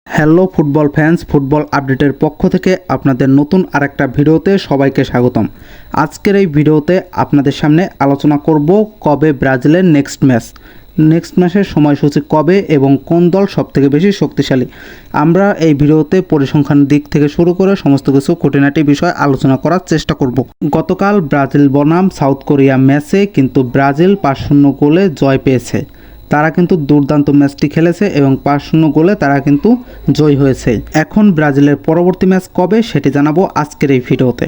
Hello football fans, football আপডেটের পক্ষ থেকে আপনাদের নতুন আরেকটা ভিডিওতে সবাইকে স্বাগতম। আজকের এই ভিডিওতে আপনাদের সামনে আলোচনা করব কবে ব্রাজিলের নেক্সট ম্যাচের সময়সূচি কবে এবং কোন দল সবথেকে বেশি শক্তিশালী। আমরা এই ভিডিওতে পরিসংখ্যান দিক থেকে শুরু করে সমস্ত কিছু খুঁটিনাটি বিষয় আলোচনা করার চেষ্টা করব। গতকাল ব্রাজিল বনাম সাউথ কোরিয়া ম্যাচে কিন্তু ব্রাজিল 5-0 গোলে জয় পেয়েছে। তারা কিন্তু দুর্দান্ত ম্যাচটি খেলেছে এবং 5-0 গোলে তারা কিন্তু জয় হয়েছে। এখন ব্রাজিলের পরবর্তী ম্যাচ কবে সেটি জানাবো আজকের এই ভিডিওতে।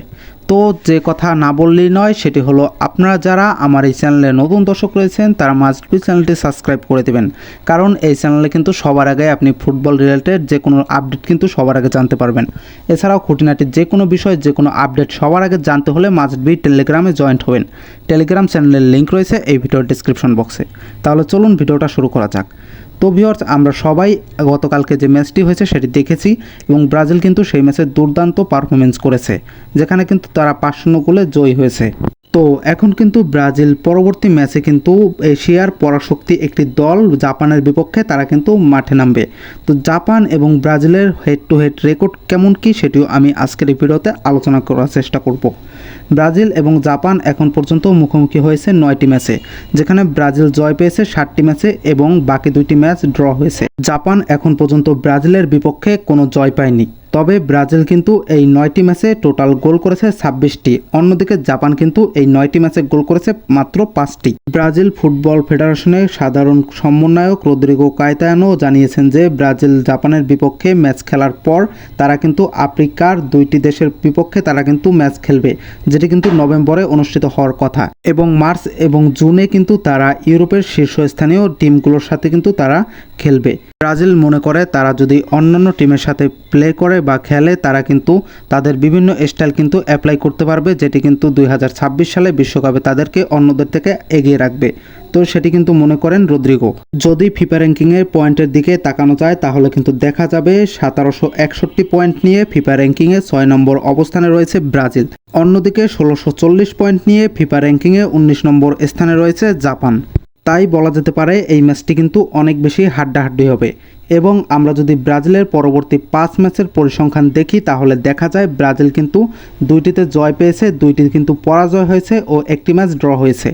তো যে কথা না বললেই নয়, সেটি হলো আপনারা যারা আমার এই চ্যানেলে নতুন দর্শক রয়েছেন তারা মাস্ট বি চ্যানেলটি সাবস্ক্রাইব করে দেবেন, কারণ এই চ্যানেলে কিন্তু সবার আগে আপনি ফুটবল রিলেটেড যে কোনো আপডেট কিন্তু সবার আগে জানতে পারবেন। এছাড়াও খুঁটিনাটির যে কোনো বিষয় যে কোনো আপডেট সবার আগে জানতে হলে মাস্ট বি টেলিগ্রামে জয়েন্ট হবেন। টেলিগ্রাম চ্যানেলের লিঙ্ক রয়েছে এই ভিডিওর ডিসক্রিপশন বক্সে। তাহলে চলুন ভিডিওটা শুরু করা যাক। তো ভিউয়ার্স, আমরা সবাই গতকালকে যে ম্যাচটি হয়েছে সেটি দেখেছি এবং ব্রাজিল কিন্তু সেই ম্যাচে দুর্দান্ত পারফরমেন্স করেছে, যেখানে কিন্তু তারা 5-0 গোলে জয়ী হয়েছে। তো এখন কিন্তু ব্রাজিল পরবর্তী ম্যাচে কিন্তু এশিয়ার পরাশক্তি একটি দল জাপানের বিপক্ষে তারা কিন্তু মাঠে নামবে। তো জাপান এবং ব্রাজিলের হেড টু হেড রেকর্ড কেমন কি সেটিও আমি আজকের এই ভিডিওতে আলোচনা করার চেষ্টা করব। ব্রাজিল এবং জাপান এখন পর্যন্ত মুখোমুখি হয়েছে 9টি ম্যাচে, যেখানে ব্রাজিল জয় পেয়েছে 7টি ম্যাচে এবং বাকি 2টি ম্যাচ ড্র হয়েছে। জাপান এখন পর্যন্ত ব্রাজিলের বিপক্ষে কোনো জয় পায়নি, তবে ব্রাজিল কিন্তু এই 9টি ম্যাচে টোটাল গোল করেছে 26টি। অন্যদিকে জাপান কিন্তু এই 9টি ম্যাচে গোল করেছে মাত্র 5টি। ব্রাজিল ফুটবল ফেডারেশনের সাধারণ সমন্বয়ক রদ্রিগো কায়েতানো জানিয়েছেন যে ব্রাজিল জাপানের বিপক্ষে ম্যাচ খেলার পর তারা কিন্তু আফ্রিকার 2টি দেশের বিপক্ষে তারা কিন্তু ম্যাচ খেলবে, যেটি কিন্তু নভেম্বরে অনুষ্ঠিত হওয়ার কথা, এবং মার্চ এবং জুনে কিন্তু তারা ইউরোপের শীর্ষস্থানীয় টিমগুলোর সাথে কিন্তু তারা খেলবে। ব্রাজিল মনে করে তারা যদি অন্যান্য টিমের সাথে প্লে করে বা খেলে তারা কিন্তু তাদের বিভিন্ন স্টাইল কিন্তু অ্যাপ্লাই করতে পারবে, যেটি কিন্তু 2026 সালে বিশ্বকাপে তাদেরকে অন্যদের থেকে এগিয়ে রাখবে। তো সেটি কিন্তু মনে করেন রদ্রিগো। যদি ফিফা র্যাঙ্কিংয়ের পয়েন্টের দিকে তাকানো যায় তাহলে কিন্তু দেখা যাবে 1761 পয়েন্ট নিয়ে ফিফা র্যাঙ্কিংয়ে 6 নম্বর অবস্থানে রয়েছে ব্রাজিল। অন্যদিকে 1640 পয়েন্ট নিয়ে ফিফা র্যাঙ্কিংয়ে 19 নম্বর স্থানে রয়েছে জাপান। তাই বলা যেতে পারে এই ম্যাচটি কিন্তু অনেক বেশি হাড্ডাহাড্ডি হবে। এবং আমরা যদি ব্রাজিলের পরবর্তী 5 ম্যাচের পরিসংখ্যান দেখি তাহলে দেখা যায় ব্রাজিল কিন্তু 2টিতে জয় পেয়েছে, 2টি কিন্তু পরাজয় হয়েছে ও 1টি ম্যাচ ড্র হয়েছে।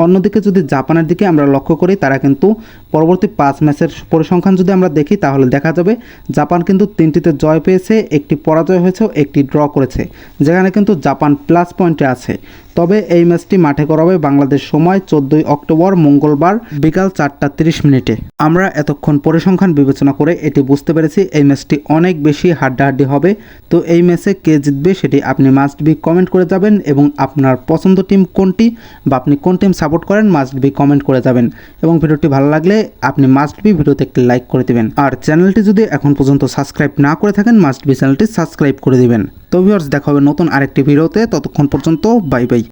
অন্যদিকে যদি জাপানের দিকে আমরা লক্ষ্য করি, তারা কিন্তু পরবর্তী 5 ম্যাচের পরিসংখ্যান যদি আমরা দেখি তাহলে দেখা যাবে জাপান কিন্তু 3টিতে জয় পেয়েছে, 1টি পরাজয় হয়েছে ও 1টি ড্র করেছে, যেখানে কিন্তু জাপান প্লাস পয়েন্টে আছে। তবে এই ম্যাচটি মাঠে করা হবে বাংলাদেশ সময় 14 অক্টোবর মঙ্গলবার বিকাল 4টা 30 মিনিটে। আমরা এতক্ষণ পরিসংখ্যান বিবেচনা করে এটি বুঝতে পেরেছি এই ম্যাচটি অনেক বেশি হাড্ডাহাড্ডি হবে। তো এই ম্যাচে কে জিতবে সেটি আপনি মাস্ট বি কমেন্ট করে যাবেন, এবং আপনার পছন্দ টিম কোনটি বা আপনি কোন টিম সাপোর্ট করেন মাস্ট বি কমেন্ট করে যাবেন। এবং ভিডিওটি ভালো লাগলে আপনি মাস্ট বি ভিডিওতে একটি লাইক করে দিবেন। আর চ্যানেলটি যদি এখন পর্যন্ত সাবস্ক্রাইব না করে থাকেন মাস্ট বি চ্যানেলটি সাবস্ক্রাইব করে দিবেন। তো ভিউয়ার্স, দেখা হবে নতুন আরেকটি ভিডিওতে। ততক্ষণ পর্যন্ত বাই বাই।